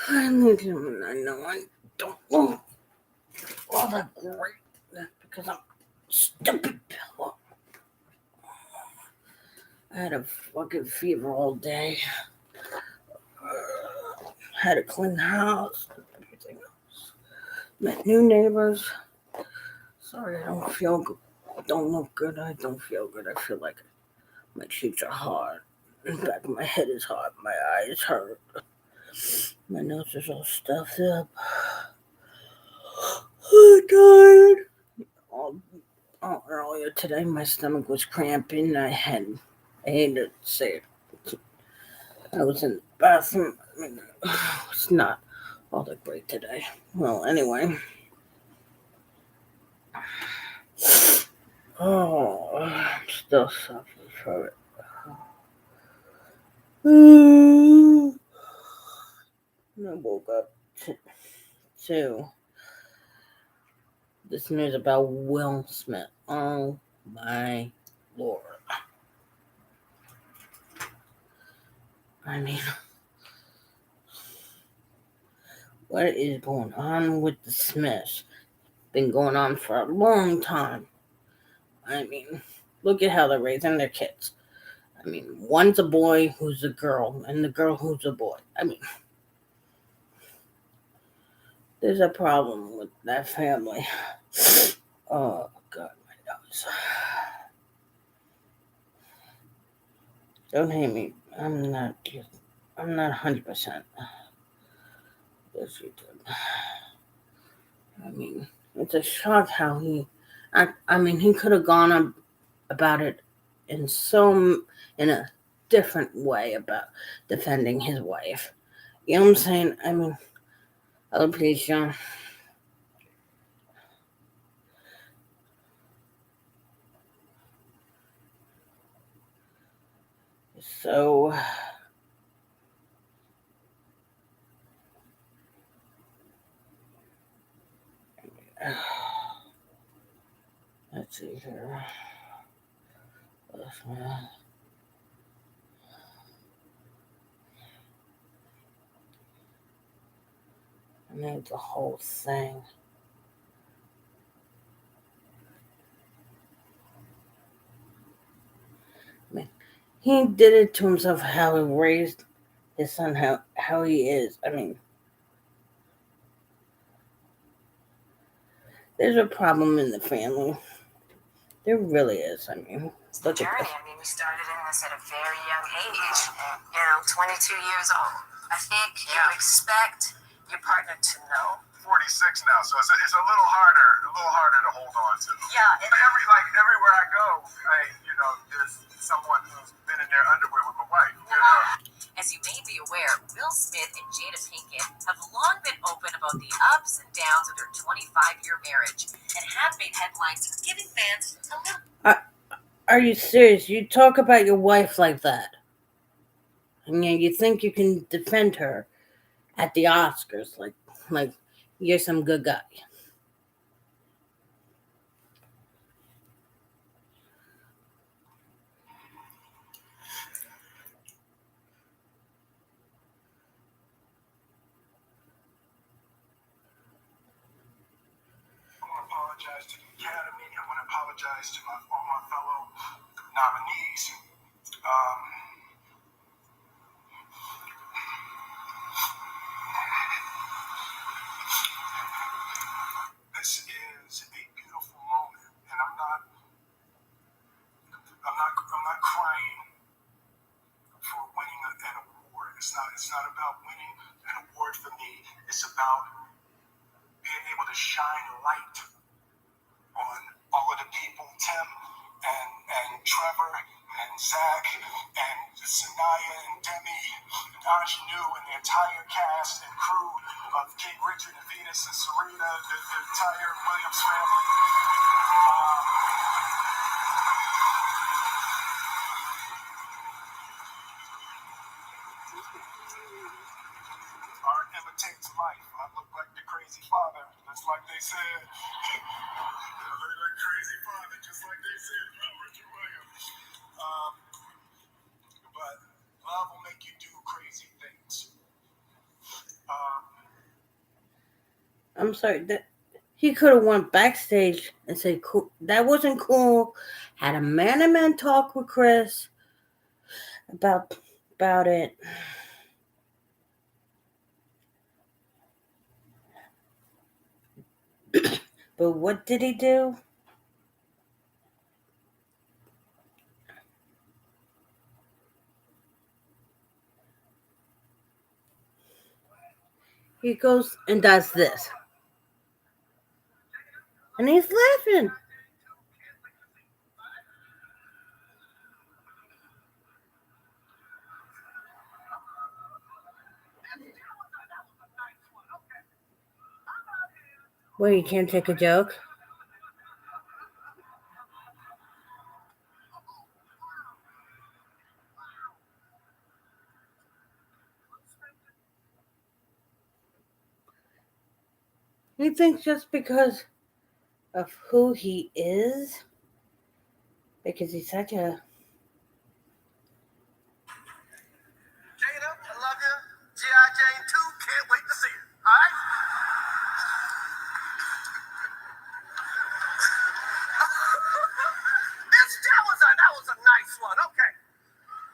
I need him, and I know I don't look all that great. That's because I'm stupid pillow. I had a fucking fever all day. Had to clean the house and everything else. Met new neighbors. Sorry, I don't feel good. Don't look good. I don't feel good. I feel like my cheeks are hard. The back of my head is hard. My eyes hurt. My nose is all stuffed up. I'm tired. Earlier today, my stomach was cramping. I hate to say it. I was in the bathroom. I mean, it's not all that great today. Well, anyway. Oh, I'm still suffering from it. I woke up to this news about Will Smith. Oh my lord. I mean, what is going on with the Smiths? Been going on for a long time. I mean, look at how they're raising their kids. I mean, one's a boy who's a girl, and the girl who's a boy. I mean, there's a problem with that family. Oh, God, my nose. Don't hate me. I'm not 100%. Yes, you did. I mean, it's a shock how I mean, he could have gone about it in a different way about defending his wife. You know what I'm saying? I mean, Alopecia. So, let's see here. I mean, the whole thing. I mean, he did it to himself. How he raised his son, how he is. I mean, there's a problem in the family. There really is. I mean, look at this. I mean, we started in this at a very young age. 22 years old. I think you expect your partner to know. 46 now, so it's a little harder to hold on to. Yeah. Everywhere I go, there's someone who's been in their underwear with my wife. As you may be aware, Will Smith and Jada Pinkett have long been open about the ups and downs of their 25-year marriage and have made headlines giving fans a little. Are you serious? You talk about your wife like that? I mean, you think you can defend her at the Oscars like you're some good guy. Apologize to the Academy. I want to apologize to all my fellow nominees. This is a beautiful moment, and I'm not crying for winning an award. It's not about winning an award for me. It's about being able to shine light on all of the people, Tim and Trevor and Zach and Sanaya and Demi and Ingenue and the entire cast and crew of King Richard and Venus and Serena, the entire Williams family. Art imitates life. I look like the crazy father, just like they said. I look like crazy father, just like they said. Richard Williams. But love will make you do crazy things. I'm sorry. He could have went backstage and said, "Cool, that wasn't cool." Had a man-to-man talk with Chris about about it. But what did he do? He goes and does this, and he's laughing. Well, you can't take a joke. He thinks just because of who he is, because he's such a. Jada, I love you. G.I. Jane 2, can't wait to see it. All right? That was a nice one. Okay.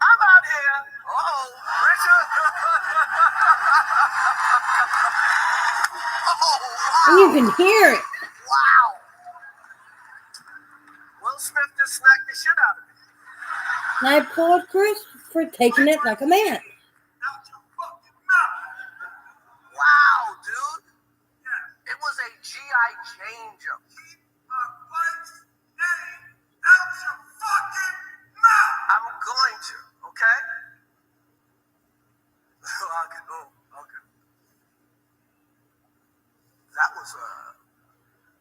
I'm out here. Oh, Richard. And you can hear it. Wow. Will Smith just smacked the shit out of me. And I applaud Chris for taking it like a man. Wow, dude. It was a G.I. Jane jump. Keep my wife's name out your fucking mouth. I'm going to, okay? Okay. That was a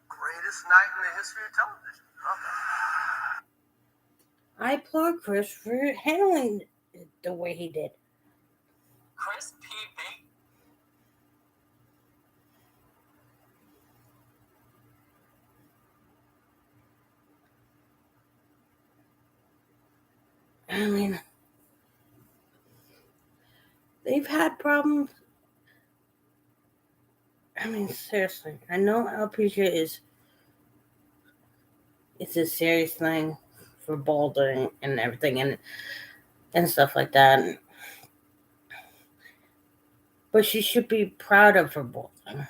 greatest night in the history of television. Okay. I applaud Chris for handling it the way he did. Chris P. I mean, they've had problems. I mean, seriously, I know alopecia is it's a serious thing for balding and everything and stuff like that. But she should be proud of her balding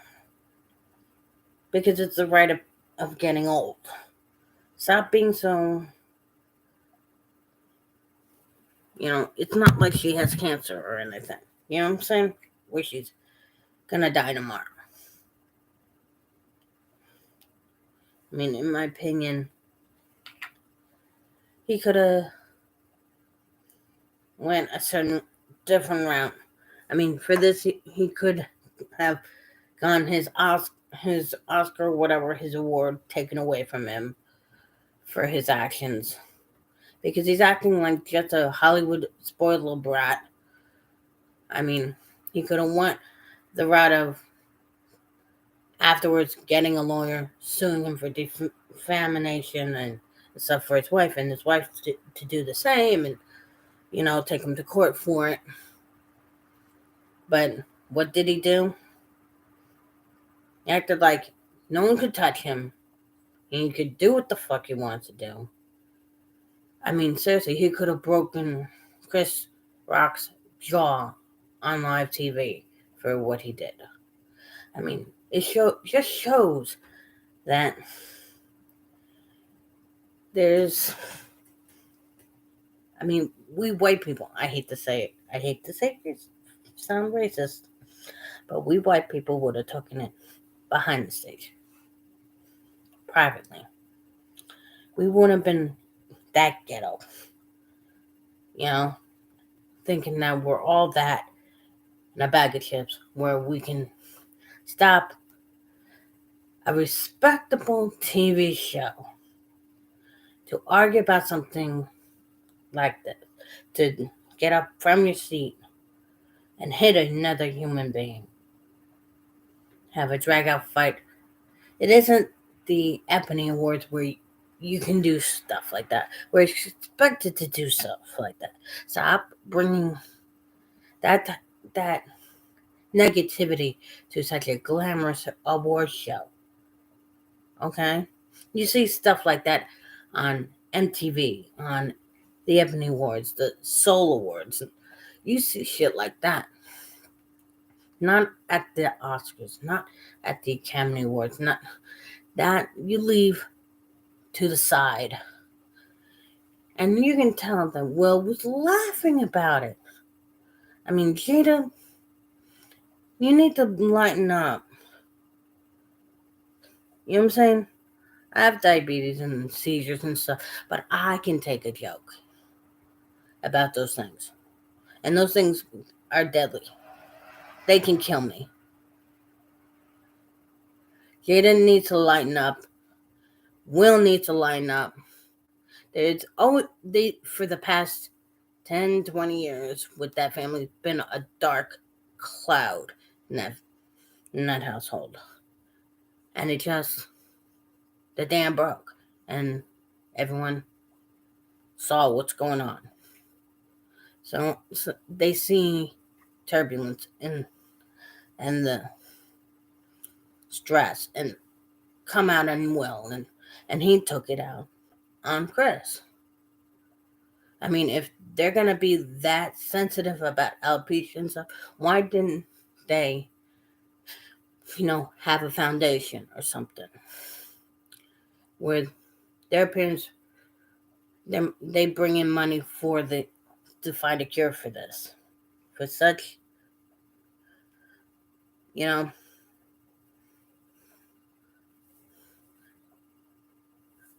because it's the right of getting old. Stop being so. It's not like she has cancer or anything. You know what I'm saying? Where she's gonna die tomorrow. I mean, in my opinion, he could have went a certain different route. I mean, for this, he could have gone his Oscar, whatever, his award taken away from him for his actions. Because he's acting like just a Hollywood spoiled little brat. I mean, he could have went the route of afterwards getting a lawyer, suing him for defamation and stuff for his wife, and his wife to do the same, and take him to court for it. But what did he do? He acted like no one could touch him, and he could do what the fuck he wanted to do. I mean, seriously, he could have broken Chris Rock's jaw on live TV for what he did. I mean, it just shows that there's. I mean, we white people. I hate to say it. I hate to say it. Sound racist, but we white people would have taken it behind the stage, privately. We wouldn't have been that ghetto, you know, thinking that we're all that in a bag of chips, where we can stop a respectable TV show to argue about something like this, to get up from your seat and hit another human being, have a drag out fight. It isn't the Ebony Awards where you can do stuff like that. We're expected to do stuff like that. Stop bringing that negativity to such a glamorous award show. Okay? You see stuff like that on MTV, on the Ebony Awards, the Soul Awards. You see shit like that. Not at the Oscars, not at the Academy Awards, not that you leave to the side. And you can tell that Will was laughing about it. I mean, Jada, you need to lighten up. You know what I'm saying? I have diabetes and seizures and stuff, but I can take a joke about those things. And those things are deadly. They can kill me. Jada needs to lighten up. Will needs to lighten up. There's always for the past 10, 20 years with that family been a dark cloud in that household. And it just the dam broke and everyone saw what's going on. So they see turbulence and the stress and come out on Will and he took it out on Chris. I mean, if they're gonna be that sensitive about alopecia and stuff, why didn't they, have a foundation or something where their parents they bring in money to find a cure for this, for such, you know,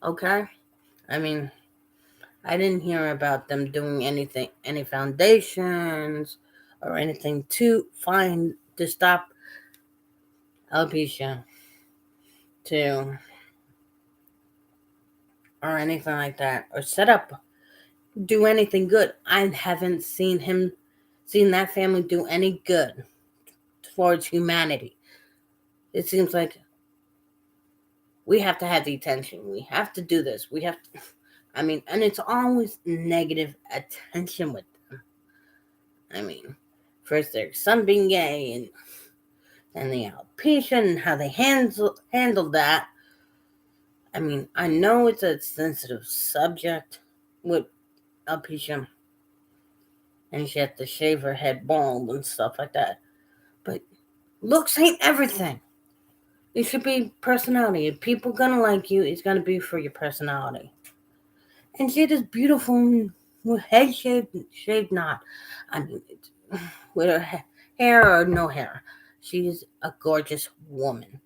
okay. I mean, I didn't hear about them doing any foundations or anything to stop alopecia, to or anything like that, or do anything good. I haven't seen that family do any good towards humanity. It seems like we have to have the attention. We have to do this. We have to. I mean, and it's always negative attention with them. I mean, first their son being gay, and the alopecia and how they handled that. I mean, I know it's a sensitive subject with alopecia, and she had to shave her head bald and stuff like that. But looks ain't everything. It should be personality. If people gonna like you, it's gonna be for your personality. And she is beautiful with head shaved not. I mean, with her hair or no hair. She's a gorgeous woman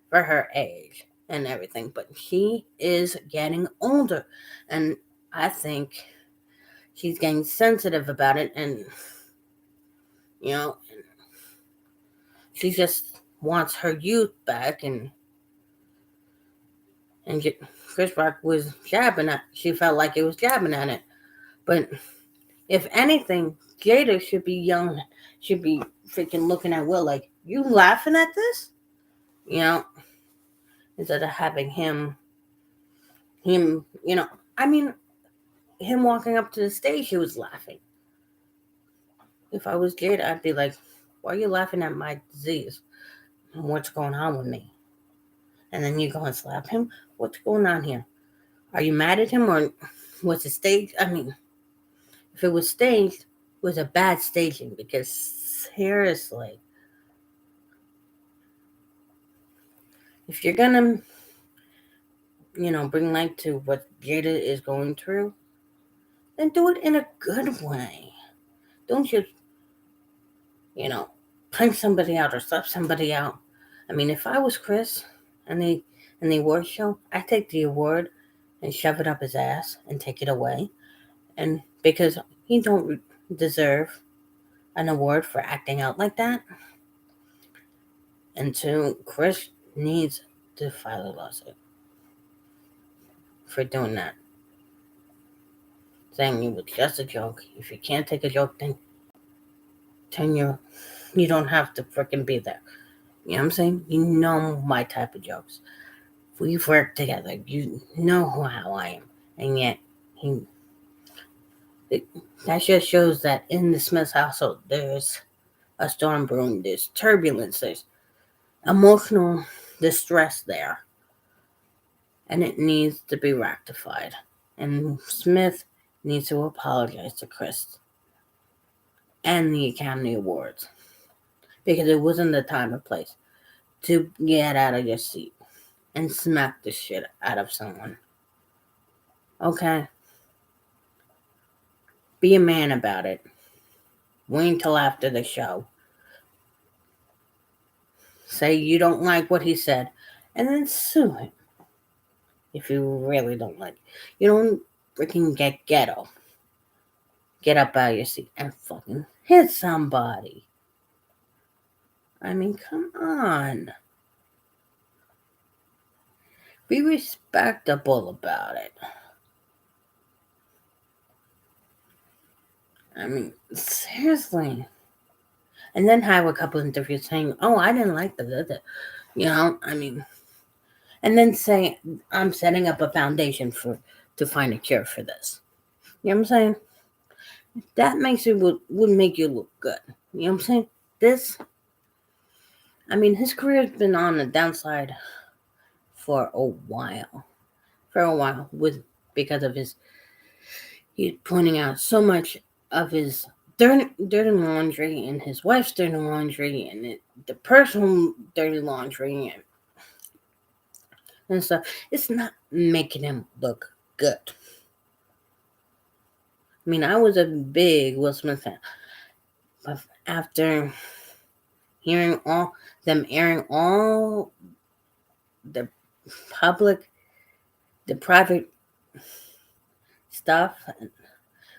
for her age and everything. But she is getting older. And I think she's getting sensitive about it. And, you know, she just wants her youth back. And Chris Rock was jabbing at. She felt like it was jabbing at it, but if anything, Jada should be young, should be freaking looking at Will like, "You laughing at this?" You know, instead of having him. I mean, him walking up to the stage, he was laughing. If I was Jada, I'd be like, "Why are you laughing at my disease? What's going on with me?" And then you go and slap him. What's going on here? Are you mad at him or was it staged? I mean, if it was staged, it was a bad staging because seriously, if you're gonna, bring light to what Jada is going through, then do it in a good way. Don't just, you know, punch somebody out or slap somebody out. I mean, if I was Chris and the award show, I take the award and shove it up his ass and take it away, and because he don't deserve an award for acting out like that. And two, Chris needs to file a lawsuit for doing that. Saying it was just a joke. If you can't take a joke, then you don't have to freaking be there. You know what I'm saying? You know my type of jokes. We've worked together. You know how I am. And yet, that just shows that in the Smith household, there's a storm brewing. There's turbulence. There's emotional distress there, and it needs to be rectified. And Smith needs to apologize to Chris and the Academy Awards because it wasn't the time or place to get out of your seat and smack the shit out of someone. Okay? Be a man about it. Wait until after the show. Say you don't like what he said, and then sue him. If you really don't like it. You don't freaking get ghetto. Get up out of your seat and fucking hit somebody. I mean, come on. Be respectable about it. I mean, seriously. And then have a couple interviews saying, "Oh, I didn't like the," I mean, and then say, "I'm setting up a foundation to find a cure for this." You know what I'm saying? That makes it would make you look good. You know what I'm saying? This, I mean, his career's been on the downside for a while. Because of he's pointing out so much of his dirty laundry and his wife's dirty laundry and the personal dirty laundry and stuff. It's not making him look good. I mean, I was a big Will Smith fan, but after hearing all them airing all the private stuff,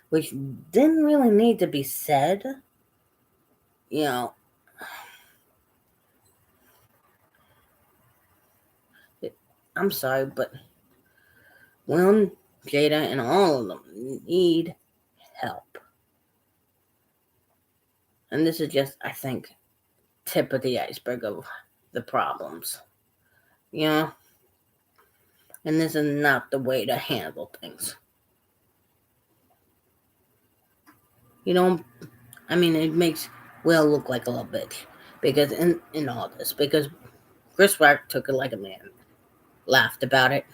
which didn't really need to be said, you know, I'm sorry, but Will, Jada, and all of them need help. And this is just, I think, tip of the iceberg of the problems. You know? And this is not the way to handle things. You know, I mean, it makes Will look like a little bitch. Because in all this, because Chris Rock took it like a man, laughed about it,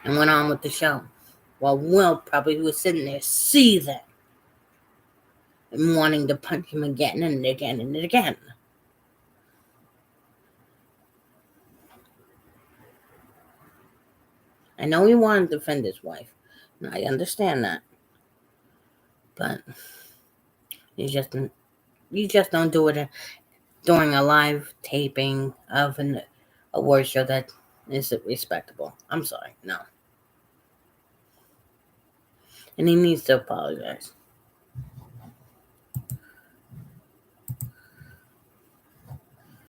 and went on with the show. While Will probably was sitting there seething and wanting to punch him again and again and again. I know he wanted to defend his wife. And I understand that. But you just don't do it during a live taping of an award show that isn't respectable. I'm sorry, no. And he needs to apologize.